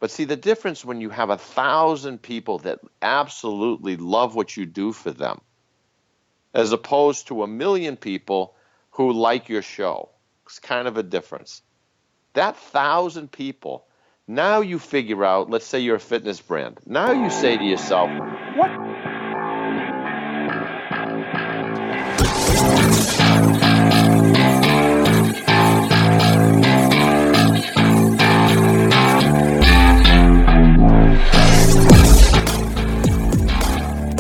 But see, the difference when you have 1,000 people that absolutely love what you do for them, as opposed to 1,000,000 people who like your show, it's kind of a difference. That 1,000 people, now you figure out, let's say you're a fitness brand. Now you say to yourself, what?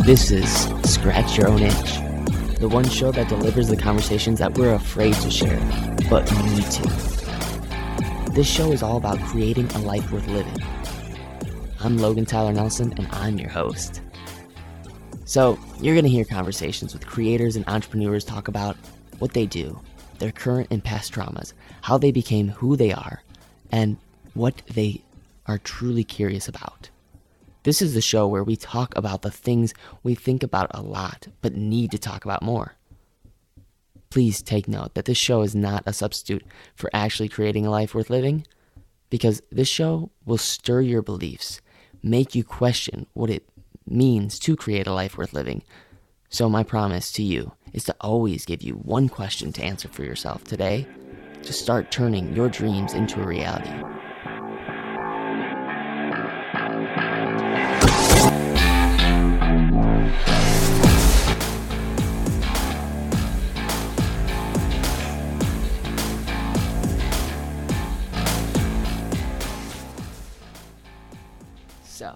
This is Scratch Your Own Itch, the one show that delivers the conversations that we're afraid to share, but need to. This show is all about creating a life worth living. I'm Logan Tyler Nelson, and I'm your host. So, you're going to hear conversations with creators and entrepreneurs talk about what they do, their current and past traumas, how they became who they are, and what they are truly curious about. This is the show where we talk about the things we think about a lot, but need to talk about more. Please take note that this show is not a substitute for actually creating a life worth living, because this show will stir your beliefs, make you question what it means to create a life worth living. So my promise to you is to always give you one question to answer for yourself today, to start turning your dreams into a reality. So,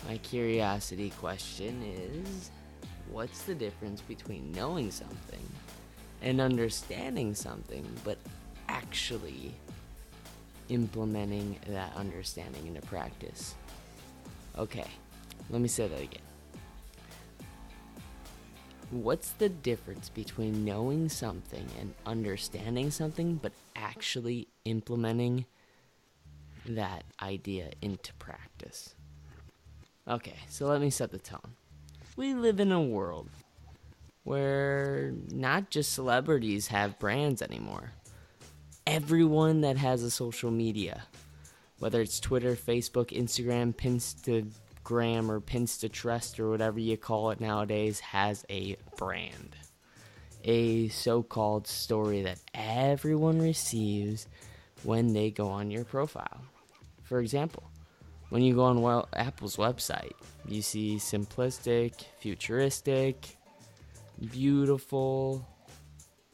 my curiosity question is, what's the difference between knowing something and understanding something, but actually implementing that understanding into practice? Okay, let me say that again. What's the difference between knowing something and understanding something, but actually implementing that idea into practice? Okay, so let me set the tone. We live in a world where not just celebrities have brands anymore. Everyone that has a social media, whether it's Twitter, Facebook, Instagram, Pinstagram, or Pinterest, or whatever you call it nowadays, has a brand. A so-called story that everyone receives when they go on your profile. For example, when you go on Apple's website, you see simplistic, futuristic, beautiful.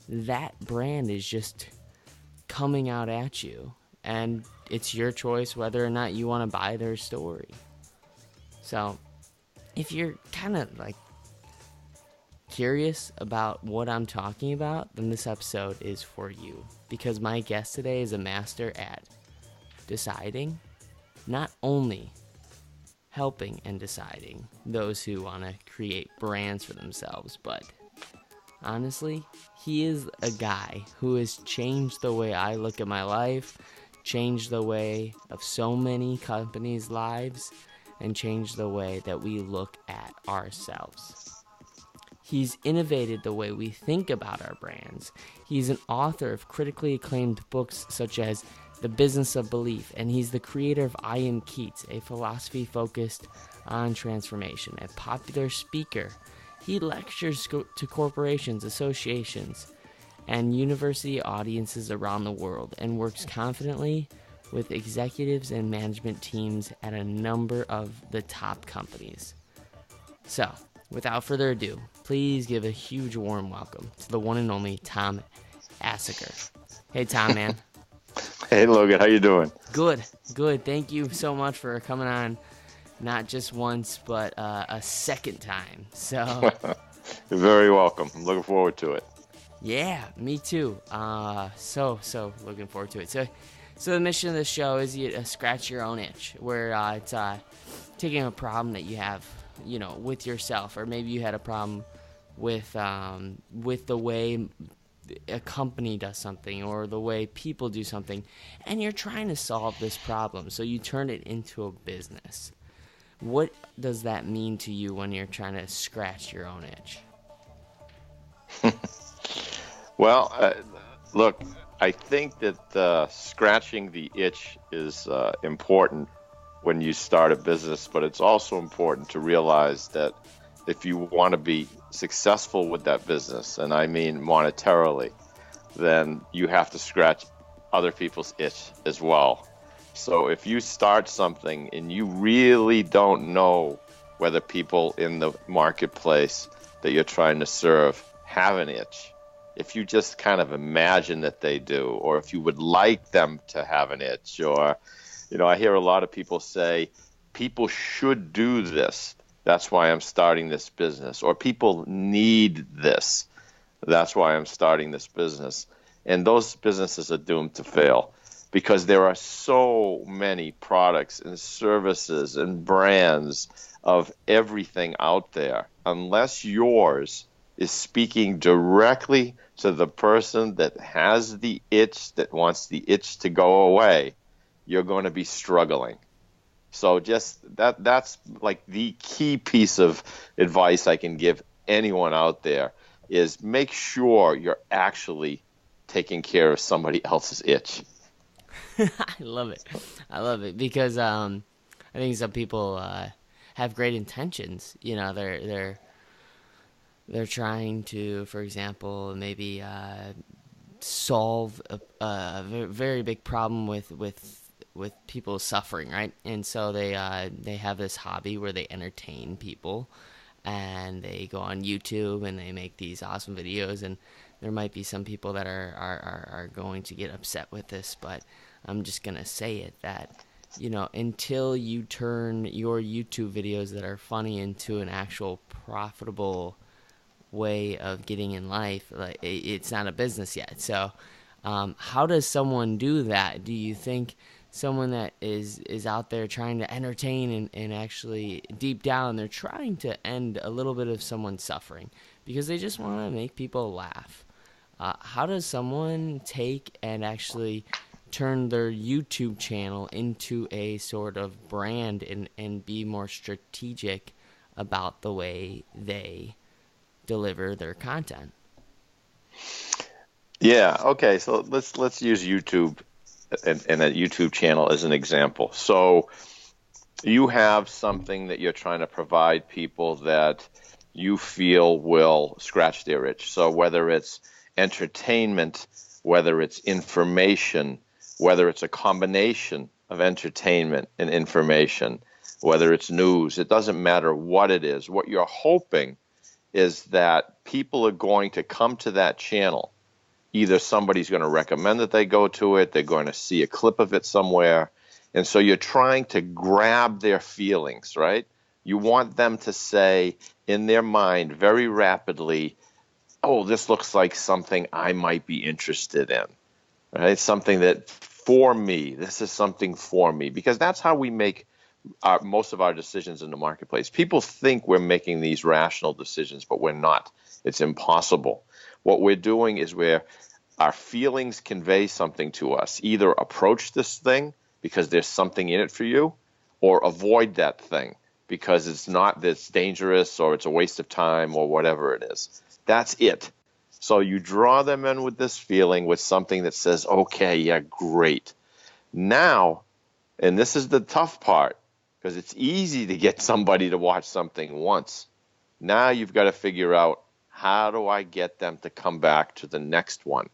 That brand is just coming out at you, and it's your choice whether or not you want to buy their story. So, if you're kind of like curious about what I'm talking about, then this episode is for you, because my guest today is a master at deciding, not only helping and deciding those who want to create brands for themselves, but honestly, he is a guy who has changed the way I look at my life, changed the way of so many companies' lives, and changed the way that we look at ourselves. He's innovated the way we think about our brands. He's an author of critically acclaimed books such as The Business of Belief, and he's the creator of I Am Keats, a philosophy focused on transformation. A popular speaker, he lectures to corporations, associations, and university audiences around the world, and works confidently with executives and management teams at a number of the top companies. So, without further ado, please give a huge warm welcome to the one and only Tom Asacker. Hey, Tom, man. Hey, Logan, how you doing? Good. Thank you so much for coming on, not just once, but a second time. So, You're very welcome. I'm looking forward to it. Yeah, me too. So looking forward to it. So the mission of the show is you scratch your own itch, where it's taking a problem that you have, with yourself, or maybe you had a problem with the way a company does something or the way people do something, and you're trying to solve this problem, so you turn it into a business. What does that mean to you when you're trying to scratch your own itch? Well, look, I think that scratching the itch is important when you start a business, but it's also important to realize that if you want to be successful with that business, and I mean monetarily, then you have to scratch other people's itch as well. So if you start something and you really don't know whether people in the marketplace that you're trying to serve have an itch, if you just kind of imagine that they do, or if you would like them to have an itch, or, I hear a lot of people say, people should do this. That's why I'm starting this business. Or people need this. That's why I'm starting this business. And those businesses are doomed to fail because there are so many products and services and brands of everything out there. Unless yours is speaking directly to the person that has the itch, that wants the itch to go away, you're going to be struggling. So just that's like the key piece of advice I can give anyone out there is make sure you're actually taking care of somebody else's itch. I love it. I love it because I think some people have great intentions. They're trying to, for example, maybe solve a very big problem with people suffering, right? And so they have this hobby where they entertain people, and they go on YouTube and they make these awesome videos. And there might be some people that are going to get upset with this, but I'm just gonna say it that until you turn your YouTube videos that are funny into an actual profitable way of getting in life, like it's not a business yet. So how does someone do that? Do you think someone that is out there trying to entertain and actually deep down they're trying to end a little bit of someone's suffering because they just want to make people laugh? How does someone take and actually turn their YouTube channel into a sort of brand and be more strategic about the way they deliver their content? Yeah, okay, so let's use YouTube and a YouTube channel as an example. So you have something that you're trying to provide people that you feel will scratch their itch. So whether it's entertainment, whether it's information, whether it's a combination of entertainment and information, whether it's news, it doesn't matter what it is. What you're hoping is that people are going to come to that channel. Either somebody's going to recommend that they go to it, they're going to see a clip of it somewhere, and so you're trying to grab their feelings, right? You want them to say in their mind very rapidly, oh, this looks like something I might be interested in, right? Something that for me, this is something for me, because that's how we make most of our decisions in the marketplace. People think we're making these rational decisions, but we're not. It's impossible. What we're doing is our feelings convey something to us. Either approach this thing because there's something in it for you, or avoid that thing because it's not that's dangerous or it's a waste of time or whatever it is. That's it. So you draw them in with this feeling, with something that says, okay, yeah, great. Now, and this is the tough part, because it's easy to get somebody to watch something once. Now you've got to figure out, how do I get them to come back to the next one?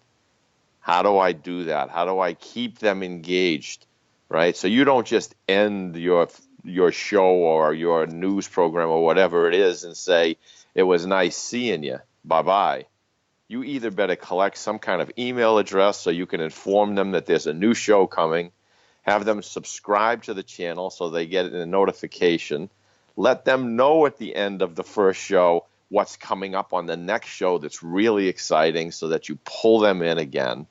How do I do that? How do I keep them engaged, right? So you don't just end your show or your news program or whatever it is and say, it was nice seeing you, bye-bye. You either better collect some kind of email address so you can inform them that there's a new show coming, have them subscribe to the channel so they get a notification, let them know at the end of the first show what's coming up on the next show that's really exciting so that you pull them in again.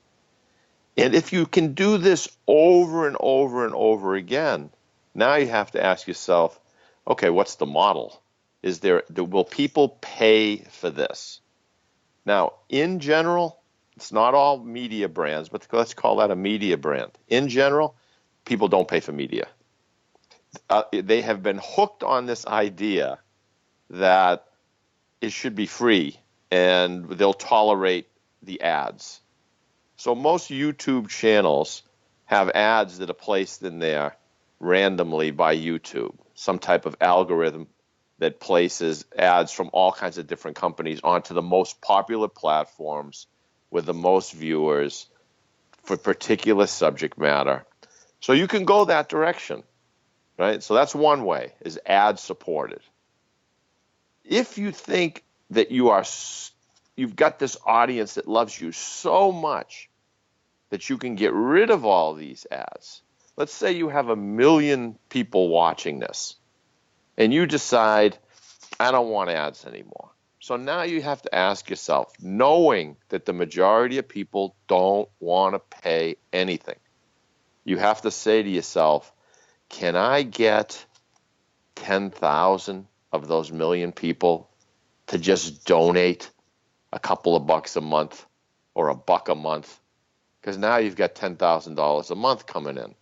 And if you can do this over and over and over again, now you have to ask yourself, okay, what's the model? Will people pay for this? Now, in general, it's not all media brands, but let's call that a media brand. In general, people don't pay for media. They have been hooked on this idea that it should be free and they'll tolerate the ads. So most YouTube channels have ads that are placed in there randomly by YouTube, some type of algorithm that places ads from all kinds of different companies onto the most popular platforms with the most viewers for particular subject matter. So you can go that direction, right? So that's one way, is ad supported. If you think that you've got this audience that loves you so much that you can get rid of all these ads. Let's say you have 1 million people watching this, and you decide, I don't want ads anymore. So now you have to ask yourself, knowing that the majority of people don't want to pay anything, you have to say to yourself, can I get 10,000 of those 1 million people to just donate a couple of bucks a month or $1 a month? Because now you've got $10,000 a month coming in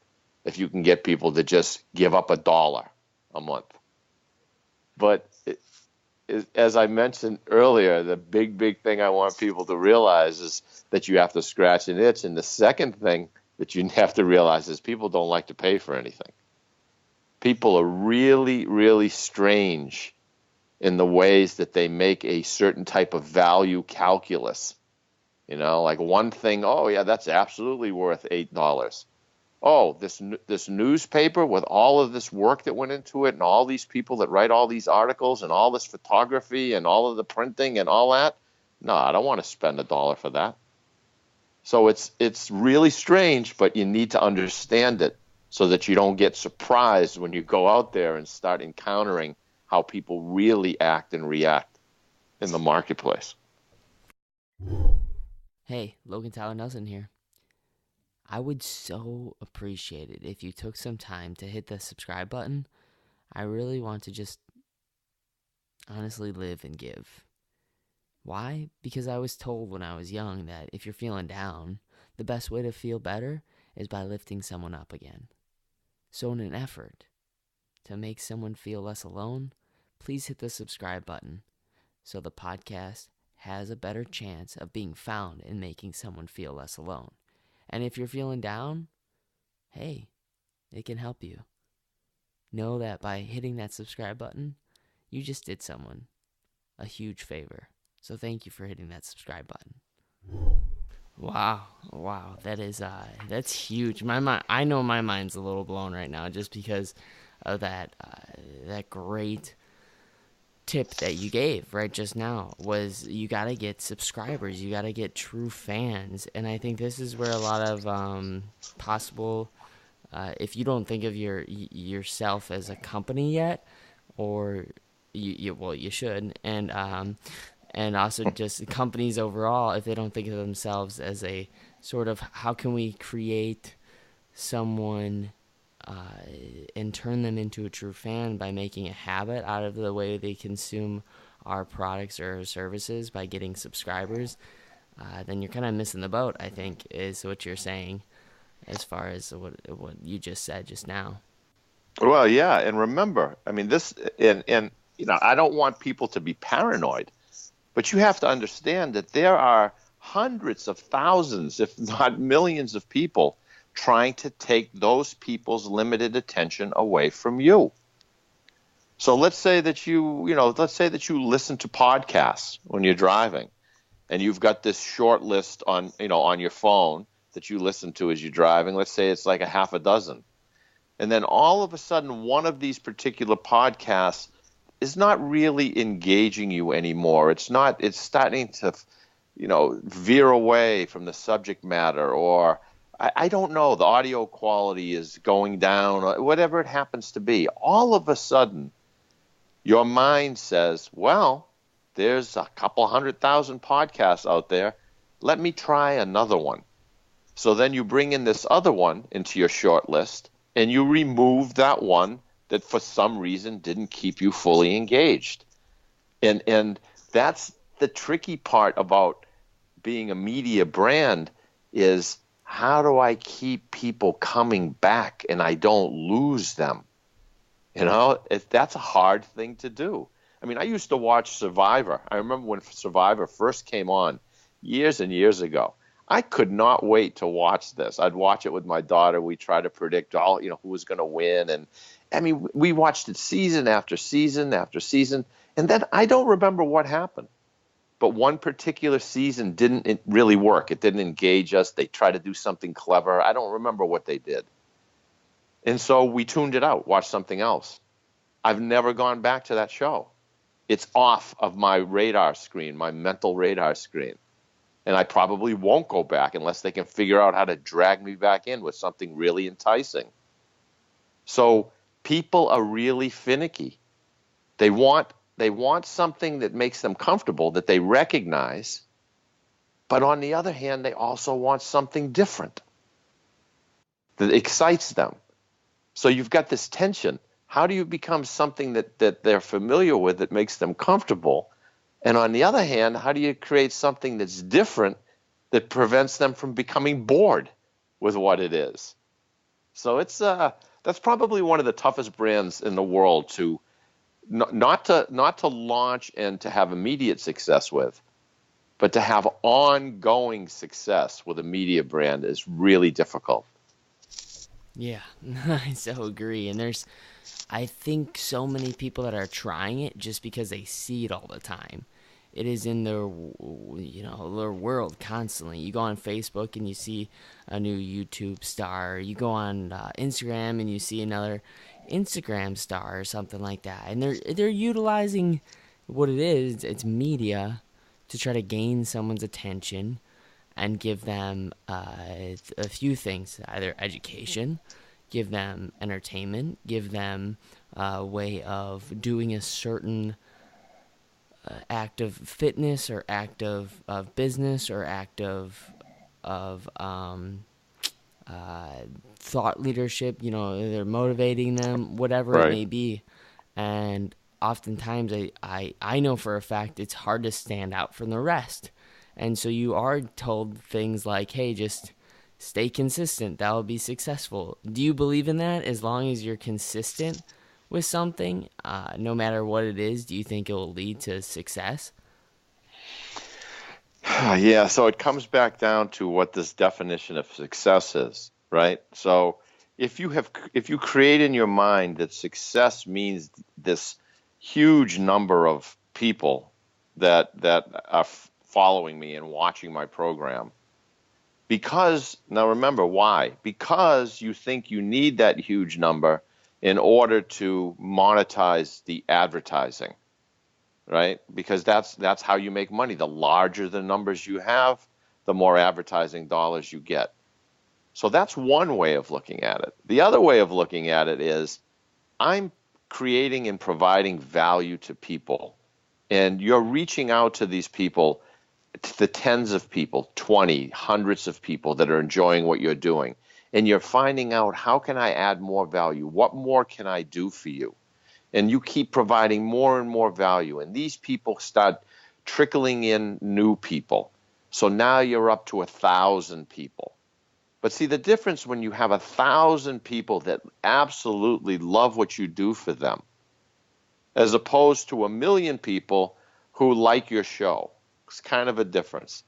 if you can get people to just give up $1 a month. But as I mentioned earlier, the big thing I want people to realize is that you have to scratch an itch. And the second thing that you have to realize is people don't like to pay for anything. People are really, really strange in the ways that they make a certain type of value calculus. You know, like one thing, oh yeah, that's absolutely worth $8. Oh, this newspaper with all of this work that went into it and all these people that write all these articles and all this photography and all of the printing and all that. No, I don't want to spend $1 for that. So it's really strange, but you need to understand it so that you don't get surprised when you go out there and start encountering how people really act and react in the marketplace. Hey, Logan Tyler Nelson here. I would so appreciate it if you took some time to hit the subscribe button. I really want to just honestly live and give. Why? Because I was told when I was young that if you're feeling down, the best way to feel better is by lifting someone up again. So in an effort to make someone feel less alone, please hit the subscribe button so the podcast has a better chance of being found and making someone feel less alone. And if you're feeling down, hey, it can help you. Know that by hitting that subscribe button, you just did someone a huge favor. So thank you for hitting that subscribe button. Wow, that's huge. I know my mind's a little blown right now just because of that great tip that you gave right just now was you got to get subscribers, you got to get true fans. And I think this is where a lot of possible if you don't think of yourself as a company yet, or you should, and also just companies overall, if they don't think of themselves as a sort of how can we create someone and turn them into a true fan by making a habit out of the way they consume our products or services by getting subscribers, then you're kind of missing the boat, I think, is what you're saying as far as what you just said just now. Well, yeah, and remember, I mean, this, and you know, I don't want people to be paranoid, but you have to understand that there are hundreds of thousands, if not millions of people trying to take those people's limited attention away from you. So let's say that you listen to podcasts when you're driving, and you've got this short list on your phone that you listen to as you're driving. Let's say it's like a half a dozen. And then all of a sudden, one of these particular podcasts is not really engaging you anymore. It's starting to, veer away from the subject matter, or I don't know, the audio quality is going down, or whatever it happens to be. All of a sudden, your mind says, well, there's a couple 100,000 podcasts out there. Let me try another one. So then you bring in this other one into your short list, and you remove that one that for some reason didn't keep you fully engaged. And that's the tricky part about being a media brand, is how do I keep people coming back and I don't lose them? That's a hard thing to do. I mean, I used to watch Survivor. I remember when Survivor first came on years and years ago. I could not wait to watch this. I'd watch it with my daughter. We try to predict all, who was going to win. And I mean, we watched it season after season after season. And then I don't remember what happened. But one particular season didn't really work. It didn't engage us. They tried to do something clever. I don't remember what they did. And so we tuned it out, watched something else. I've never gone back to that show. It's off of my radar screen, my mental radar screen. And I probably won't go back unless they can figure out how to drag me back in with something really enticing. So people are really finicky. They want something that makes them comfortable, that they recognize. But on the other hand, they also want something different that excites them. So you've got this tension. How do you become something that they're familiar with that makes them comfortable? And on the other hand, how do you create something that's different that prevents them from becoming bored with what it is? So that's probably one of the toughest brands in the world to not to launch and to have immediate success with, but to have ongoing success with a media brand is really difficult. Yeah, I so agree. And I think so many people that are trying it just because they see it all the time. It is in their world constantly. You go on Facebook and you see a new YouTube star. You go on Instagram and you see another Instagram star or something like that. And they're utilizing what it is. It's media to try to gain someone's attention and give them a few things, either education, give them entertainment, give them a way of doing a certain act of fitness or act of business or act of thought leadership. They're motivating them, whatever it Right. may be. And oftentimes I know for a fact it's hard to stand out from the rest. And so you are told things like, hey, just stay consistent. That will be successful. Do you believe in that? As long as you're consistent with something, no matter what it is, do you think it will lead to success? Yeah, so it comes back down to what this definition of success is, right? So if you create in your mind that success means this huge number of people that are following me and watching my program, because now remember why? Because you think you need that huge number in order to monetize the advertising, right? Because that's how you make money. The larger the numbers you have, the more advertising dollars you get. So that's one way of looking at it. The other way of looking at it is I'm creating and providing value to people, and you're reaching out to these people, to the tens of people, 20, hundreds of people that are enjoying what you're doing, and you're finding out, how can I add more value? What more can I do for you? And you keep providing more and more value, and these people start trickling in new people. So now you're up to 1,000 people. But see, the difference when you have 1,000 people that absolutely love what you do for them, as opposed to 1,000,000 people who like your show, it's kind of a difference.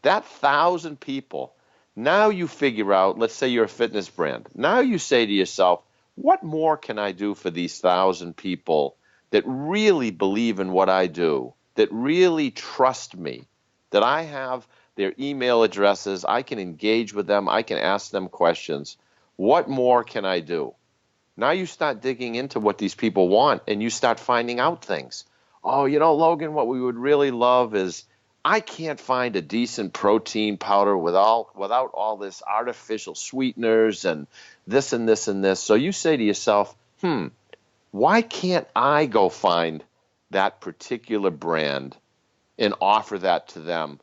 That 1,000 people, now you figure out, let's say you're a fitness brand. Now you say to yourself, what more can I do for these 1,000 people that really believe in what I do, that really trust me, that I have their email addresses, I can engage with them, I can ask them questions. What more can I do? Now you start digging into what these people want, and you start finding out things. Oh, Logan, what we would really love is, I can't find a decent protein powder without all this artificial sweeteners and this and this and this. So you say to yourself, why can't I go find that particular brand and offer that to them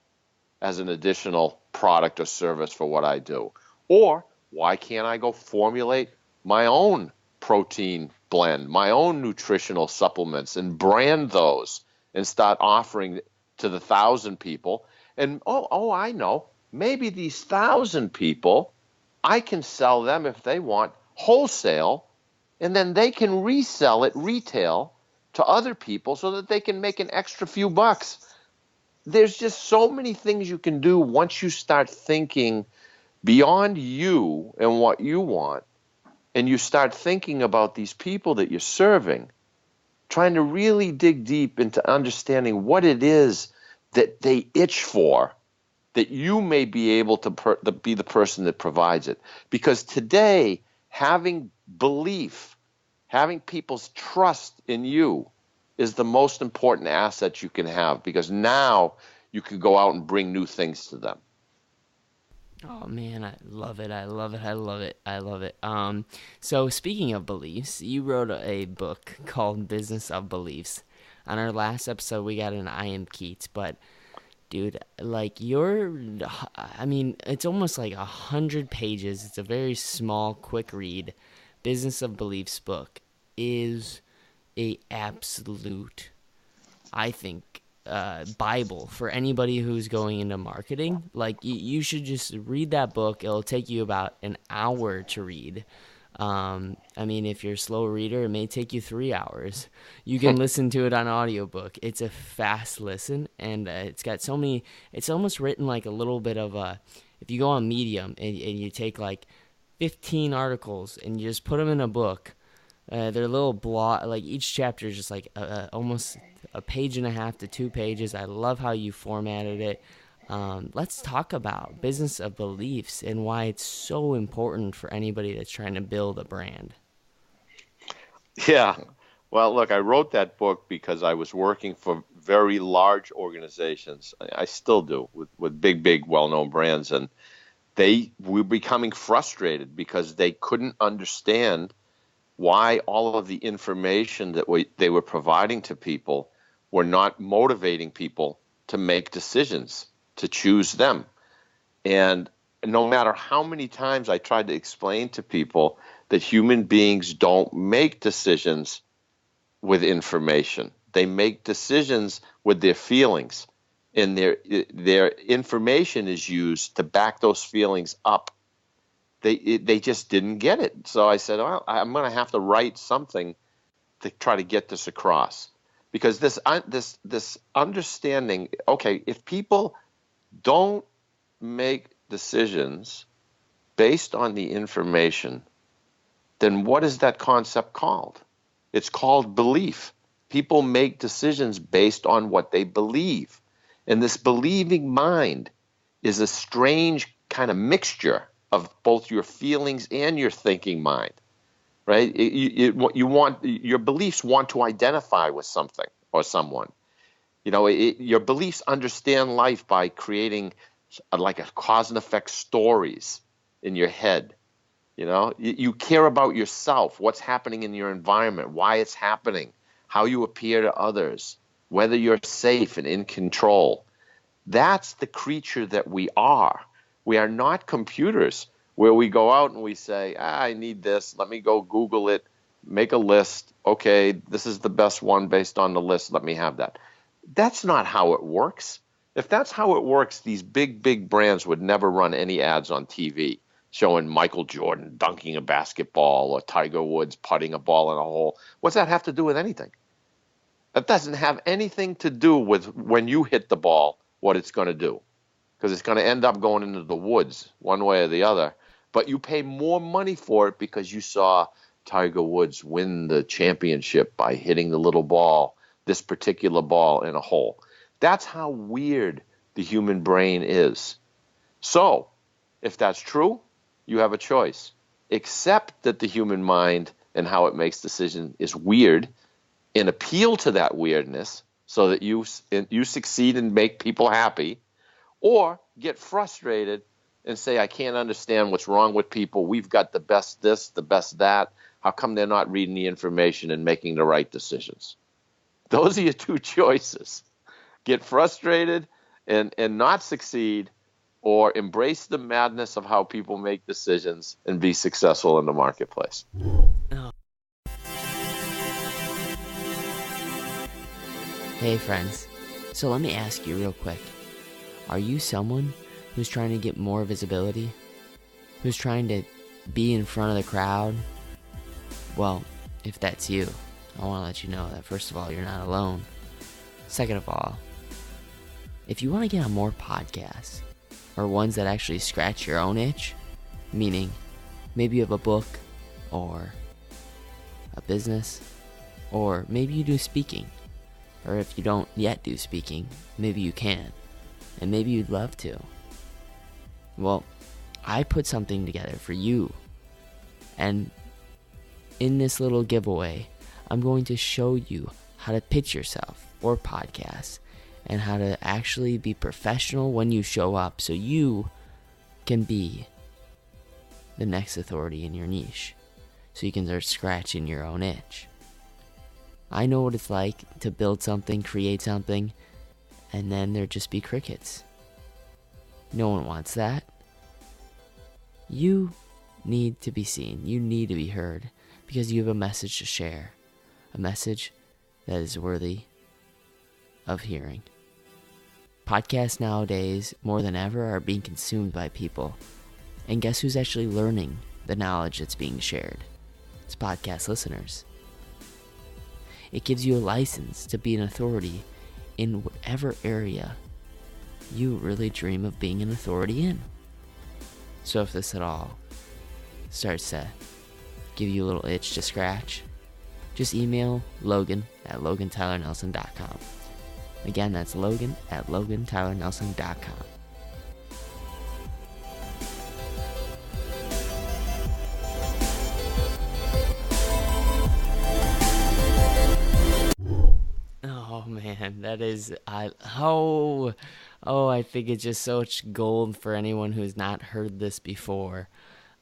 as an additional product or service for what I do? Or why can't I go formulate my own protein blend, my own nutritional supplements, and brand those and start offering to the 1,000 people? And I know, maybe these 1,000 people, I can sell them, if they want, wholesale, and then they can resell it retail to other people so that they can make an extra few bucks. there's just so many things you can do once you start thinking beyond you and what you want, and you start thinking about these people that you're serving, trying to really dig deep into understanding what it is that they itch for, that you may be able to be the person that provides it. Because today, having belief, having people's trust in you is the most important asset you can have, because now you can go out and bring new things to them. Oh man, I love it. I love it. I love it. I love it. So speaking of beliefs, you wrote a book called Business of Beliefs. On our last episode, we got an I am Keats, but dude, like it's almost like 100 pages. It's a very small, quick read. Business of Beliefs book is a absolute, I think, Bible for anybody who's going into marketing. Like, you should just read that book. It'll take you about an hour to read. If you're a slow reader, it may take you 3 hours. You can listen to it on audiobook. It's a fast listen, and it's got so many, it's almost written like a little bit of a, if you go on Medium and you take like 15 articles and you just put them in a book, they're little blog, like each chapter is just like almost a page and a half to 2 pages. I love how you formatted it. Let's talk about Business of Beliefs and why it's so important for anybody that's trying to build a brand. Yeah. Well, look, I wrote that book because I was working for very large organizations. I still do, with big, well-known brands. And they were becoming frustrated because they couldn't understand why all of the information that they were providing to people were not motivating people to make decisions, to choose them. And no matter how many times I tried to explain to people that human beings don't make decisions with information, they make decisions with their feelings, and their information is used to back those feelings up. They just didn't get it. So I said, well, I'm going to have to write something to try to get this across. Because this understanding, okay, if people don't make decisions based on the information, then what is that concept called? It's called belief. People make decisions based on what they believe. And this believing mind is a strange kind of mixture of both your feelings and your thinking mind. Right? Your beliefs want to identify with something or someone. Your beliefs understand life by creating like a cause and effect stories in your head. You care about yourself, what's happening in your environment, why it's happening, how you appear to others, whether you're safe and in control. That's the creature that we are. We are not computers where we go out and we say, I need this. Let me go Google it, make a list. Okay, this is the best one based on the list. Let me have that. That's not how it works. If that's how it works, these big brands would never run any ads on TV showing Michael Jordan dunking a basketball or Tiger Woods putting a ball in a hole. What's that have to do with anything? That doesn't have anything to do with when you hit the ball, what it's going to do. Because it's going to end up going into the woods one way or the other. But you pay more money for it because you saw Tiger Woods win the championship by hitting the little ball, this particular ball, in a hole. That's how weird the human brain is. So, if that's true, you have a choice. Accept that the human mind and how it makes decisions is weird, and appeal to that weirdness so that you succeed and make people happy, or get frustrated and say, I can't understand what's wrong with people. We've got the best this, the best that. How come they're not reading the information and making the right decisions? Those are your two choices. Get frustrated and not succeed, or embrace the madness of how people make decisions and be successful in the marketplace. Hey friends, so let me ask you real quick. Are you someone who's trying to get more visibility? Who's trying to be in front of the crowd? Well, if that's you, I want to let you know that first of all, you're not alone. Second of all, If you want to get on more podcasts, or ones that actually scratch your own itch, meaning maybe you have a book, or a business, or maybe you do speaking, or if you don't yet do speaking, maybe you can, and maybe you'd love to. Well, I put something together for you, and in this little giveaway, I'm going to show you how to pitch yourself or podcasts, and how to actually be professional when you show up so you can be the next authority in your niche, so you can start scratching your own itch. I know what it's like to build something, create something, and then there just be crickets. No one wants that. You need to be seen. You need to be heard because you have a message to share. A message that is worthy of hearing. Podcasts nowadays, more than ever, are being consumed by people. And guess who's actually learning the knowledge that's being shared? It's podcast listeners. It gives you a license to be an authority in whatever area you really dream of being an authority in. So if this at all starts to give you a little itch to scratch, just email Logan at LoganTylerNelson.com. Again, that's Logan at LoganTylerNelson.com. Oh man, that is I think it's just such gold for anyone who's not heard this before.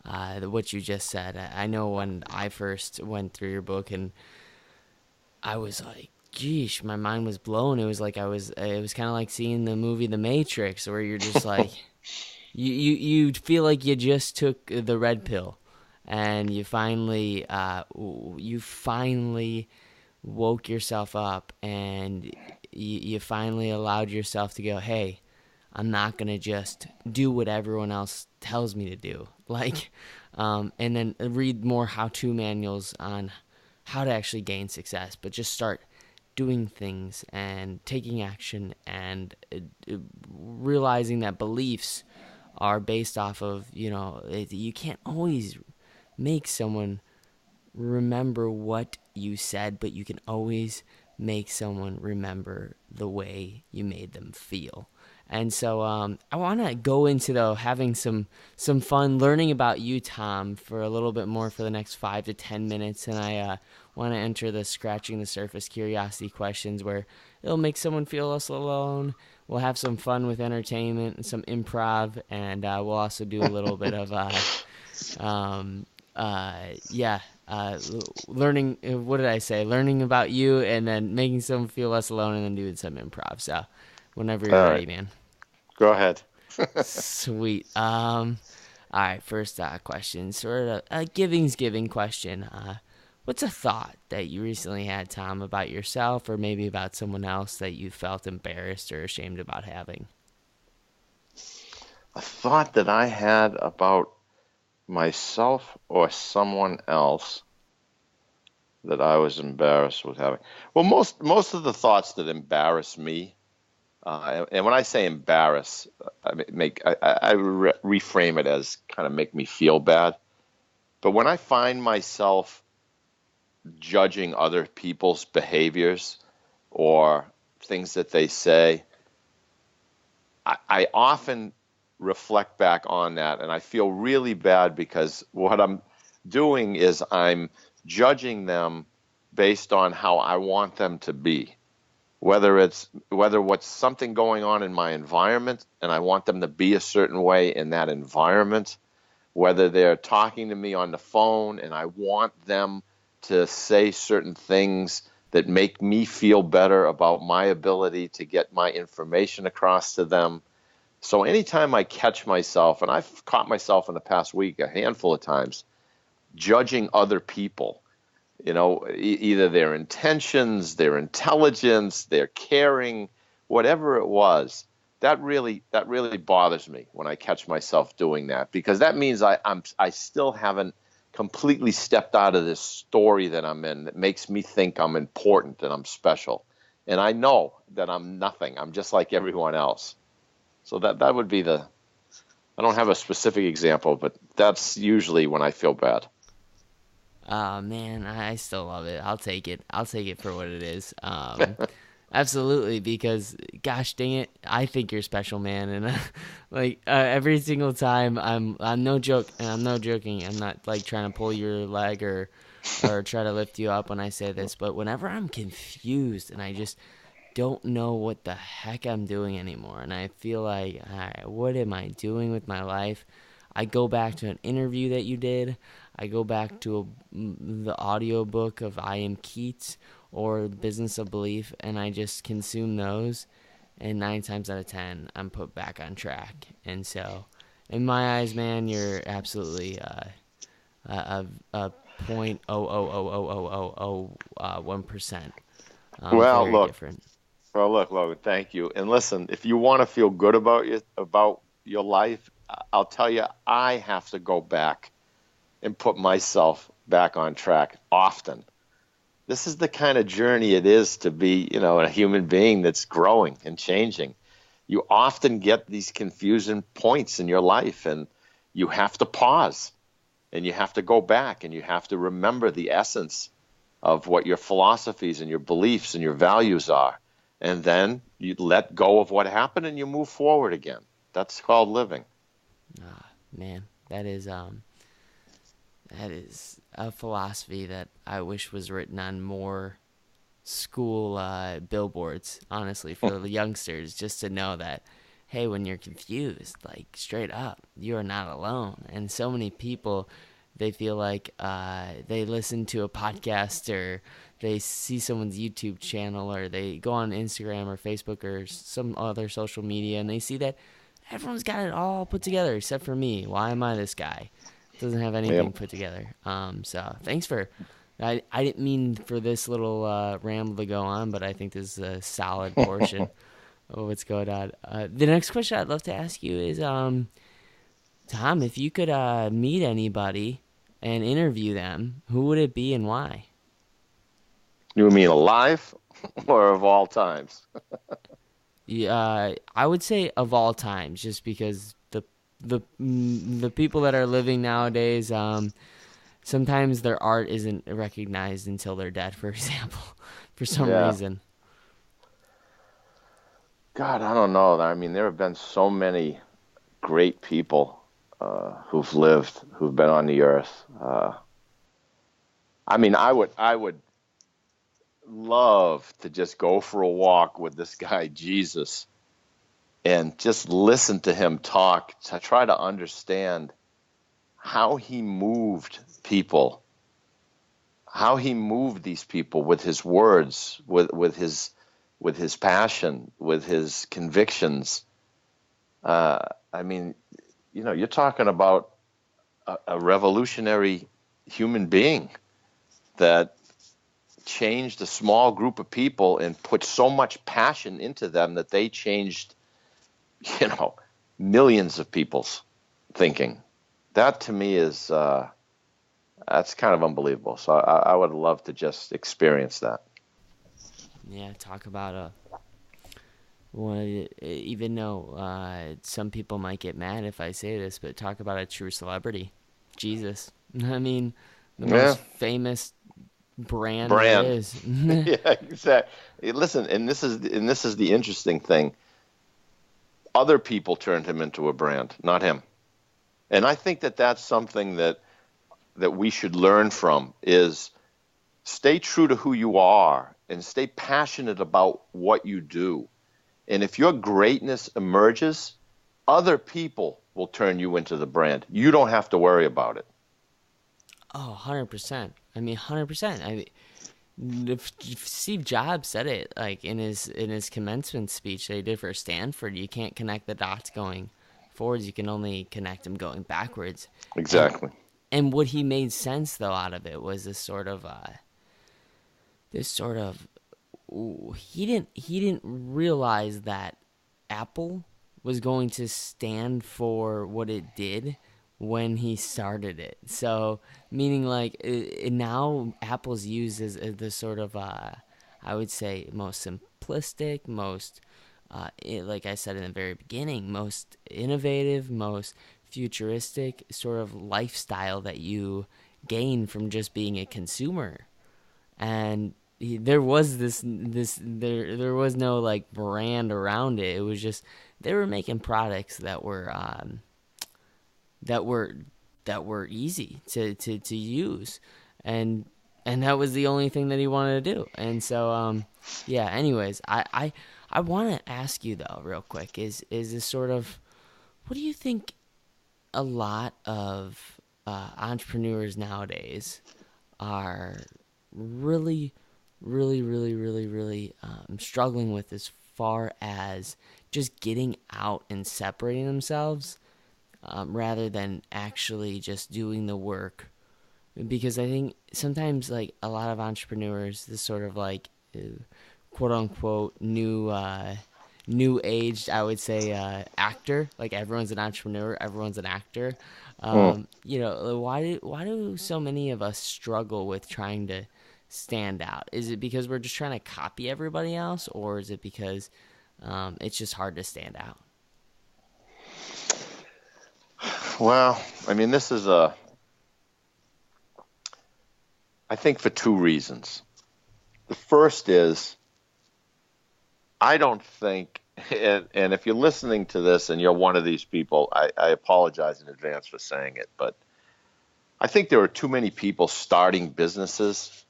What you just said. I know when I first went through your book and I was like, geesh, my mind was blown. It was like it was kind of like seeing the movie The Matrix, where you're just like, you feel like you just took the red pill, and you finally woke yourself up, and you finally allowed yourself to go, hey, I'm not gonna just do what everyone else tells me to do, and then read more how-to manuals on how to actually gain success, but just start doing things and taking action and realizing that beliefs are based off of, you can't always make someone remember what you said, but you can always make someone remember the way you made them feel. And so I want to go into, though, having some fun learning about you, Tom, for a little bit more for the next 5 to 10 minutes. And I want to enter the scratching the surface curiosity questions, where it'll make someone feel less alone. We'll have some fun with entertainment and some improv, and we'll also do a little bit of learning. What did I say? Learning about you, and then making someone feel less alone, and then doing some improv. So whenever you're ready, man. Go ahead. Sweet. All right, first question, sort of a giving's giving question. What's a thought that you recently had, Tom, about yourself or maybe about someone else that you felt embarrassed or ashamed about having? A thought that I had about myself or someone else that I was embarrassed with having. Well, most of the thoughts that embarrass me, and when I say embarrass, I reframe it as kind of make me feel bad. But when I find myself judging other people's behaviors or things that they say, I often reflect back on that, and I feel really bad because what I'm doing is I'm judging them based on how I want them to be. Whether what's something going on in my environment and I want them to be a certain way in that environment, whether they're talking to me on the phone and I want them to say certain things that make me feel better about my ability to get my information across to them. So anytime I catch myself, and I've caught myself in the past week a handful of times, judging other people, either their intentions, their intelligence, their caring, whatever it was, that really bothers me when I catch myself doing that, because that means I still haven't completely stepped out of this story that I'm in that makes me think I'm important and I'm special. And I know that I'm nothing. I'm just like everyone else. So that would be I don't have a specific example, but that's usually when I feel bad. Oh man, I still love it. I'll take it. I'll take it for what it is. Absolutely, because gosh dang it, I think you're special, man. And like every single time, I'm no joke, and I'm no joking. I'm not like trying to pull your leg or try to lift you up when I say this, but whenever I'm confused and I just don't know what the heck I'm doing anymore, and I feel like, all right, what am I doing with my life? I go back to an interview that you did. I go back to the audio book of I Am Keats or Business of Belief, and I just consume those. And 9 times out of 10, I'm put back on track. And so, in my eyes, man, you're absolutely a 0.0000001%. Well, Very look, different. Logan, thank you. And listen, if you want to feel good about your life, I'll tell you, I have to go back and put myself back on track often. This is the kind of journey it is to be, a human being that's growing and changing. You often get these confusing points in your life, and you have to pause, and you have to go back, and you have to remember the essence of what your philosophies and your beliefs and your values are. And then you let go of what happened and you move forward again. That's called living. Man, that is a philosophy that I wish was written on more school billboards, honestly, for the youngsters, just to know that, hey, when you're confused, like straight up, you are not alone. And so many people, they feel like they listen to a podcast or they see someone's YouTube channel or they go on Instagram or Facebook or some other social media and they see that everyone's got it all put together except for me. Why am I this guy? Doesn't have anything Yep. put together. So thanks for. I didn't mean for this little ramble to go on, but I think this is a solid portion of what's going on. The next question I'd love to ask you is, Tom, if you could meet anybody and interview them, who would it be and why? You mean alive or of all times? Yeah, I would say of all times, just because the people that are living nowadays, sometimes their art isn't recognized until they're dead, for example, for some Yeah. reason. God, I don't know. I mean, there have been so many great people who've lived, who've been on the earth. I mean, I would love to just go for a walk with this guy, Jesus, and just listen to him talk to try to understand how he moved people, how he moved these people with his words, with his passion, with his convictions. I mean, you're talking about a revolutionary human being that changed a small group of people and put so much passion into them that they changed, you know, millions of people's thinking. That to me is that's kind of unbelievable. So I would love to just experience that. Yeah, talk about well, even though some people might get mad if I say this, but talk about a true celebrity, Jesus. I mean, the Yeah, most famous brand there brand. is. Yeah, exactly. Listen, and this is the interesting thing. Other people turned him into a brand, not him. And I think that that's something that we should learn from is stay true to who you are and stay passionate about what you do. And if your greatness emerges, other people will turn you into the brand. You don't have to worry about it. Oh, 100%. I mean, 100%. I mean, if Steve Jobs said it like in his commencement speech they did for Stanford, you can't connect the dots going forwards, you can only connect them going backwards. And Exactly. and what he made sense though out of it was this sort of he didn't realize that Apple was going to stand for what it did when he started it. So meaning like now Apple's used as the sort of I would say, most simplistic, most, like I said in the very beginning, most innovative, most futuristic sort of lifestyle that you gain from just being a consumer. And there was there was no like brand around it. It was just they were making products that were that were that were easy to use, and that was the only thing that he wanted to do. And so yeah. Anyways, I want to ask you though, real quick, is this sort of, what do you think a lot of entrepreneurs nowadays are really, really struggling with, as far as just getting out and separating themselves, rather than actually just doing the work? Because I think sometimes, like, a lot of entrepreneurs, this sort of like quote unquote new aged, I would say, actor, like everyone's an entrepreneur, everyone's an actor. Why do so many of us struggle with trying to stand out? Is it because we're just trying to copy everybody else, or is it because it's just hard to stand out? Well, I mean, I think for two reasons. The first is, I don't think, and if you're listening to this and you're one of these people, I apologize in advance for saying it, but I think there are too many people starting businesses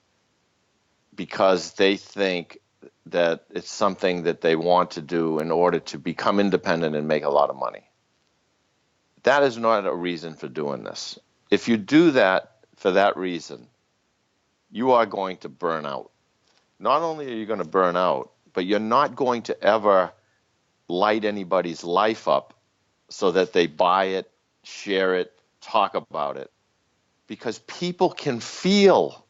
because they think that it's something that they want to do in order to become independent and make a lot of money. That is not a reason for doing this. If you do that for that reason, you are going to burn out. Not only are you going to burn out, but you're not going to ever light anybody's life up so that they buy it, share it, talk about it. Because people can feel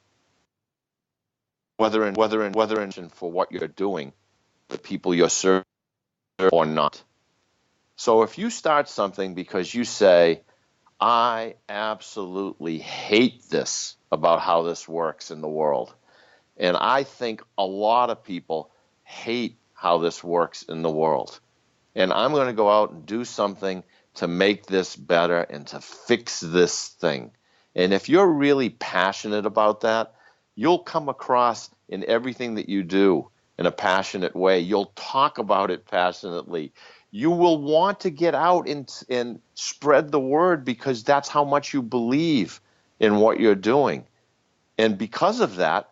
whether for what you're doing, the people you're serving or not. So if you start something because you say, I absolutely hate this about how this works in the world, and I think a lot of people hate how this works in the world, and I'm going to go out and do something to make this better and to fix this thing. And if you're really passionate about that, you'll come across in everything that you do in a passionate way. You'll talk about it passionately. You will want to get out and spread the word because that's how much you believe in what you're doing. And because of that,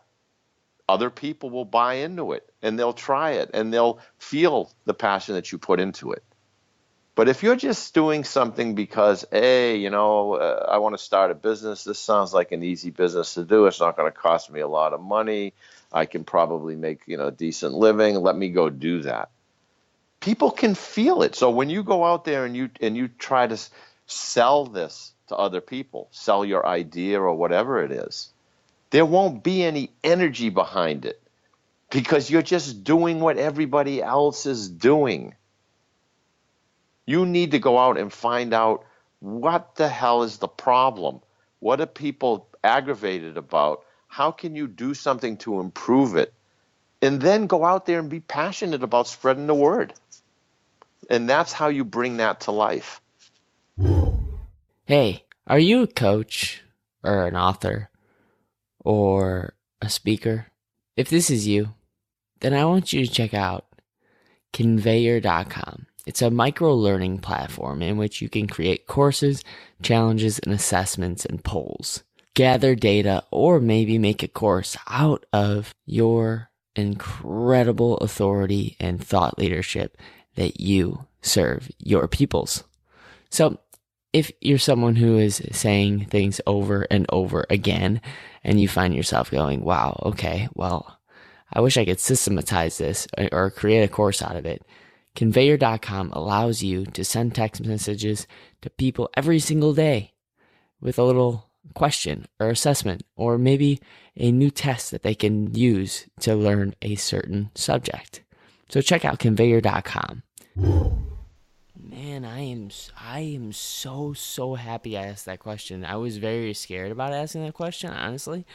other people will buy into it and they'll try it and they'll feel the passion that you put into it. But if you're just doing something because, hey, I want to start a business. This sounds like an easy business to do. It's not going to cost me a lot of money. I can probably make, a decent living. Let me go do that. People can feel it. So when you go out there and you try to sell this to other people, sell your idea or whatever it is, there won't be any energy behind it because you're just doing what everybody else is doing. You need to go out and find out, what the hell is the problem? What are people aggravated about? How can you do something to improve it? And then go out there and be passionate about spreading the word. And that's how you bring that to life. Hey, are you a coach or an author or a speaker? If this is you, then I want you to check out Conveyor.com. It's a micro-learning platform in which you can create courses, challenges, and assessments and polls. Gather data or maybe make a course out of your incredible authority and thought leadership that you serve your peoples. So if you're someone who is saying things over and over again and you find yourself going, wow, okay, well, I wish I could systematize this or create a course out of it, Conveyor.com allows you to send text messages to people every single day with a little question or assessment or maybe a new test that they can use to learn a certain subject. So check out Conveyor.com. Man, I am so happy I asked that question. I was very scared about asking that question, honestly,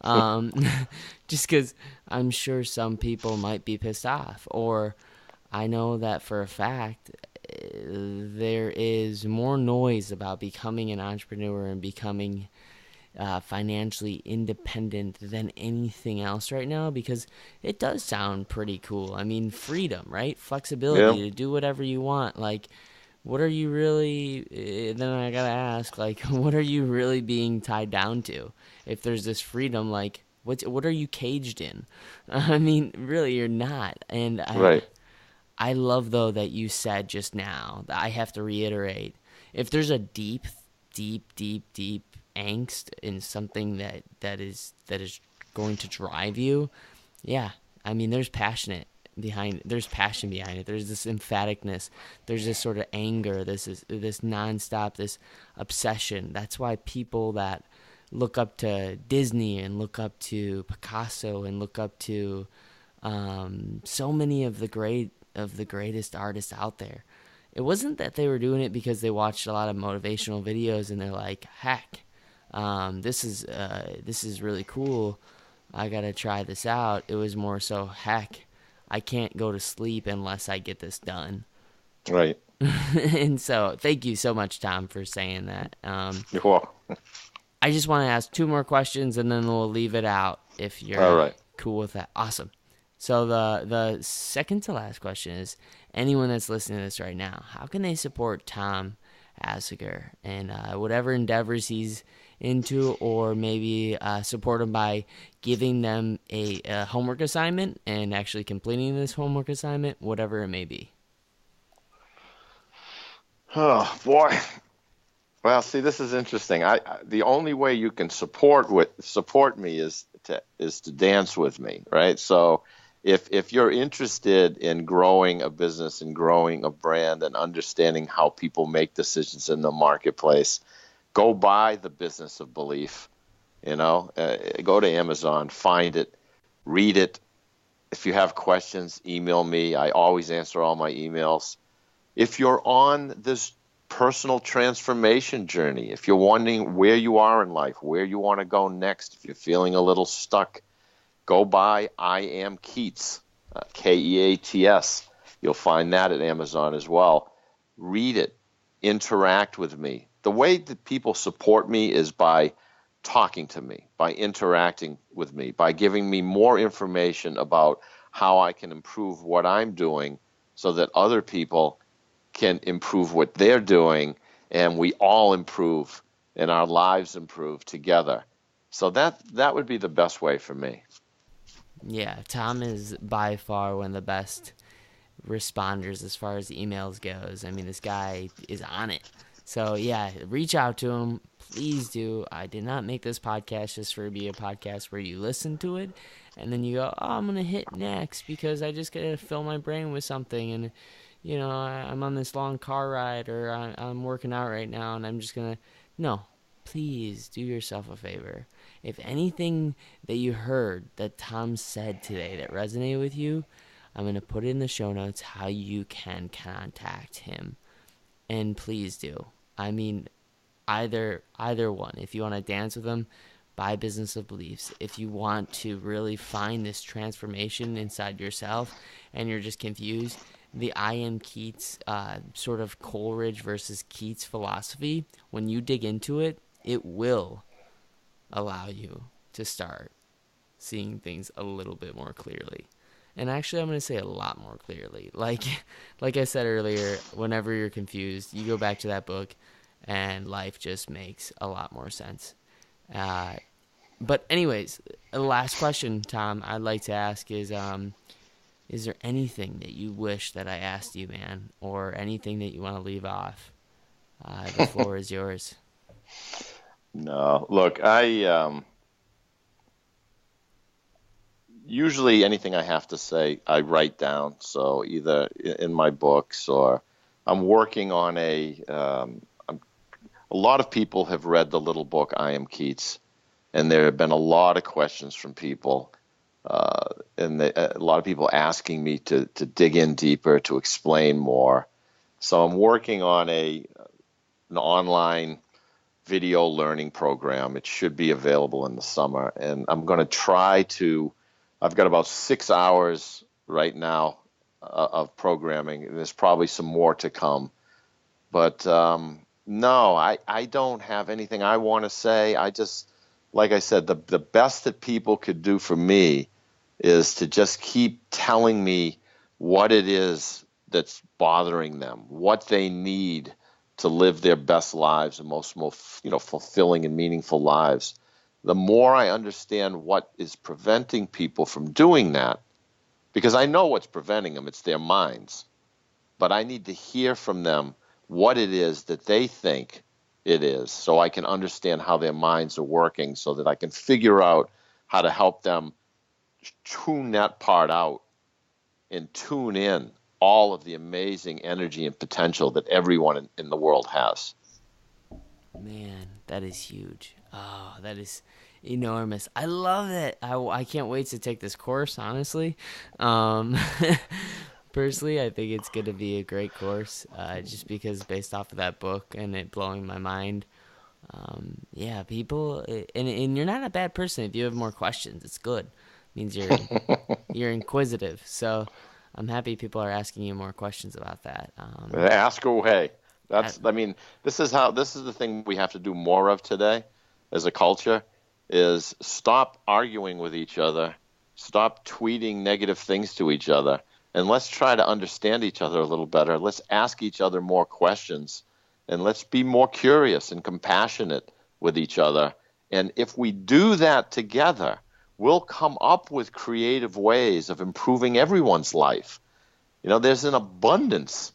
um, just because I'm sure some people might be pissed off, or I know that for a fact there is more noise about becoming an entrepreneur and becoming financially independent than anything else right now, because it does sound pretty cool. I mean, freedom, right? Yeah, Flexibility to do whatever you want. Like, what are you really, then I gotta ask, like, what are you really being tied down to? If there's this freedom, like, what are you caged in? I mean, really, you're not. And right. I love, though, that you said just now, that I have to reiterate, if there's a deep angst in something that is going to drive you, yeah, I mean, there's passion behind it. There's this emphaticness. There's this sort of anger. This nonstop, this obsession. That's why people that look up to Disney and look up to Picasso and look up to so many of the greatest artists out there. It wasn't that they were doing it because they watched a lot of motivational videos and they're like, heck, this is really cool. I gotta try this out. It was more so, heck, I can't go to sleep unless I get this done. Right. And so, thank you so much, Tom, for saying that. You're welcome. I just want to ask two more questions, and then we'll leave it out if All you're right. cool with that. Awesome. So the second to last question is, anyone that's listening to this right now, how can they support Tom Asacker and whatever endeavors he's into, or maybe support him by giving them a homework assignment and actually completing this homework assignment, whatever it may be? Oh boy. Well, see, this is interesting. The only way you can support me is to dance with me, right? So if you're interested in growing a business and growing a brand and understanding how people make decisions in the marketplace, go buy The Business of Belief. Go to Amazon, find it, read it. If you have questions, email me. I always answer all my emails. If you're on this personal transformation journey, if you're wondering where you are in life, where you want to go next, if you're feeling a little stuck, go buy I Am Keats, Keats. You'll find that at Amazon as well. Read it, interact with me. The way that people support me is by talking to me, by interacting with me, by giving me more information about how I can improve what I'm doing so that other people can improve what they're doing, and we all improve and our lives improve together. So that would be the best way for me. Yeah, Tom is by far one of the best responders as far as emails goes. I mean, this guy is on it. So yeah, reach out to him. Please do. I did not make this podcast just for it to be a podcast where you listen to it and then you go, oh, I'm going to hit next because I just got to fill my brain with something. And, I'm on this long car ride, or I'm working out right now and I'm just going to. No, please do yourself a favor. If anything that you heard that Tom said today that resonated with you, I'm going to put in the show notes how you can contact him. And please do. I mean, either one. If you want to dance with him, buy Business of Beliefs. If you want to really find this transformation inside yourself and you're just confused, the I Am Keats sort of Coleridge versus Keats philosophy, when you dig into it, it will allow you to start seeing things a little bit more clearly. And actually, I'm going to say a lot more clearly. Like I said earlier, whenever you're confused, you go back to that book and life just makes a lot more sense. But anyways, the last question, Tom, I'd like to ask is there anything that you wish that I asked you, man, or anything that you want to leave off? The floor is yours. No, look, I usually anything I have to say, I write down. So either in my books or I'm working on a lot of people have read the little book, I Am Keats, and there have been a lot of questions from people, and a lot of people asking me to dig in deeper, to explain more. So I'm working on an online video learning program. It should be available in the summer, and I'm going to try to. I've got about 6 hours right now of programming, and there's probably some more to come. But no, I don't have anything I want to say. I just, like I said, the best that people could do for me is to just keep telling me what it is that's bothering them, what they need to live their best lives and most fulfilling and meaningful lives. The more I understand what is preventing people from doing that, because I know what's preventing them, it's their minds. But I need to hear from them what it is that they think it is, so I can understand how their minds are working, so that I can figure out how to help them tune that part out and tune in all of the amazing energy and potential that everyone in the world has. Man, that is huge. Oh, that is enormous. I love it. I can't wait to take this course, honestly. Personally, I think it's going to be a great course, just because based off of that book and it blowing my mind. Yeah, people, and you're not a bad person if you have more questions. It's good. It means you're inquisitive. So I'm happy people are asking you more questions about that. Ask away. This is the thing we have to do more of today as a culture, is stop arguing with each other, stop tweeting negative things to each other, and let's try to understand each other a little better. Let's ask each other more questions, and let's be more curious and compassionate with each other. And if we do that together, we'll come up with creative ways of improving everyone's life. There's an abundance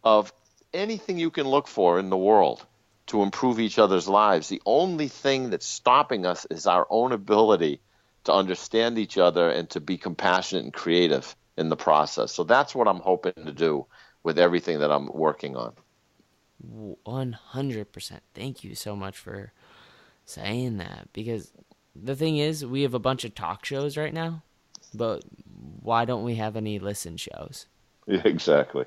of anything you can look for in the world to improve each other's lives. The only thing that's stopping us is our own ability to understand each other and to be compassionate and creative in the process. So that's what I'm hoping to do with everything that I'm working on. 100%. Thank you so much for saying that, because the thing is, we have a bunch of talk shows right now, but why don't we have any listen shows? Yeah, exactly.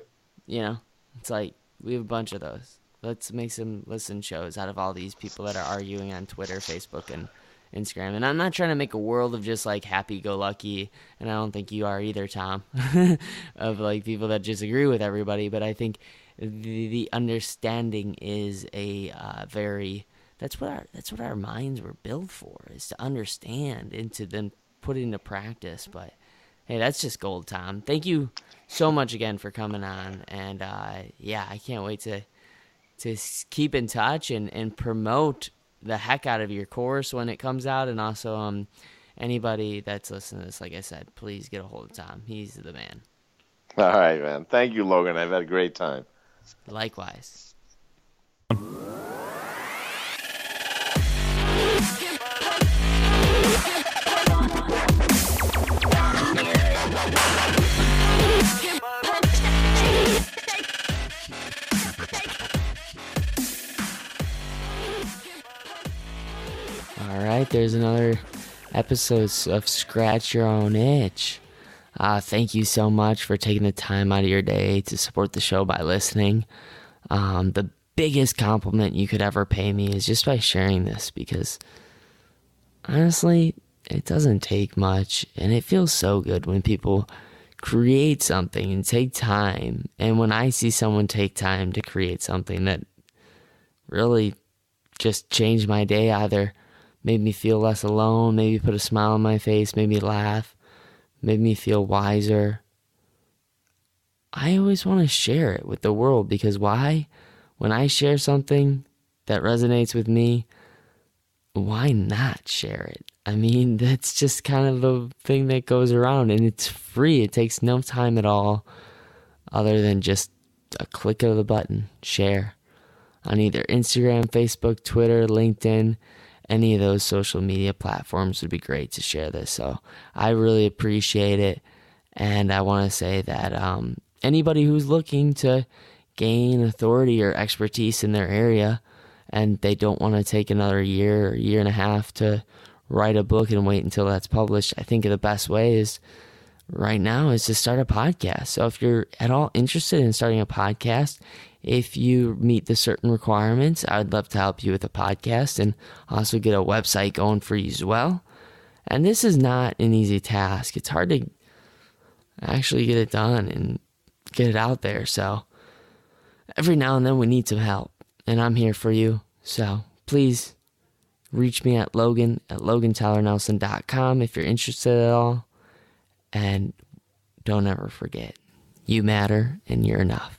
It's like we have a bunch of those. Let's make some listen shows out of all these people that are arguing on Twitter, Facebook, and Instagram. And I'm not trying to make a world of just like happy-go-lucky, and I don't think you are either, Tom, of like people that just agree with everybody. But I think the understanding is that's what our minds were built for, is to understand and to then put it into practice. But hey, that's just gold, Tom. Thank you so much again for coming on, and I can't wait to keep in touch and promote the heck out of your course when it comes out. And also anybody that's listening to this, like I said, please get a hold of Tom. He's the man. All right, man. Thank you, Logan. I've had a great time. Likewise. All right, there's another episode of Scratch Your Own Itch. Thank you so much for taking the time out of your day to support the show by listening. The biggest compliment you could ever pay me is just by sharing this, because honestly, it doesn't take much, and it feels so good when people create something and take time. And when I see someone take time to create something that really just changed my day, either made me feel less alone, maybe put a smile on my face, made me laugh, made me feel wiser, I always want to share it with the world. Because why? When I share something that resonates with me, why not share it? I mean, that's just kind of the thing that goes around, and it's free. It takes no time at all other than just a click of the button, share, on either Instagram, Facebook, Twitter, LinkedIn. Any of those social media platforms would be great to share this. So I really appreciate it. And I want to say that anybody who's looking to gain authority or expertise in their area, and they don't want to take another year or year and a half to write a book and wait until that's published, I think the best way is right now is to start a podcast. So if you're at all interested in starting a podcast, if you meet the certain requirements, I would love to help you with a podcast and also get a website going for you as well. And this is not an easy task. It's hard to actually get it done and get it out there. So every now and then we need some help, and I'm here for you. So please reach me at logan@logantylernelson.com if you're interested at all. And don't ever forget, you matter and you're enough.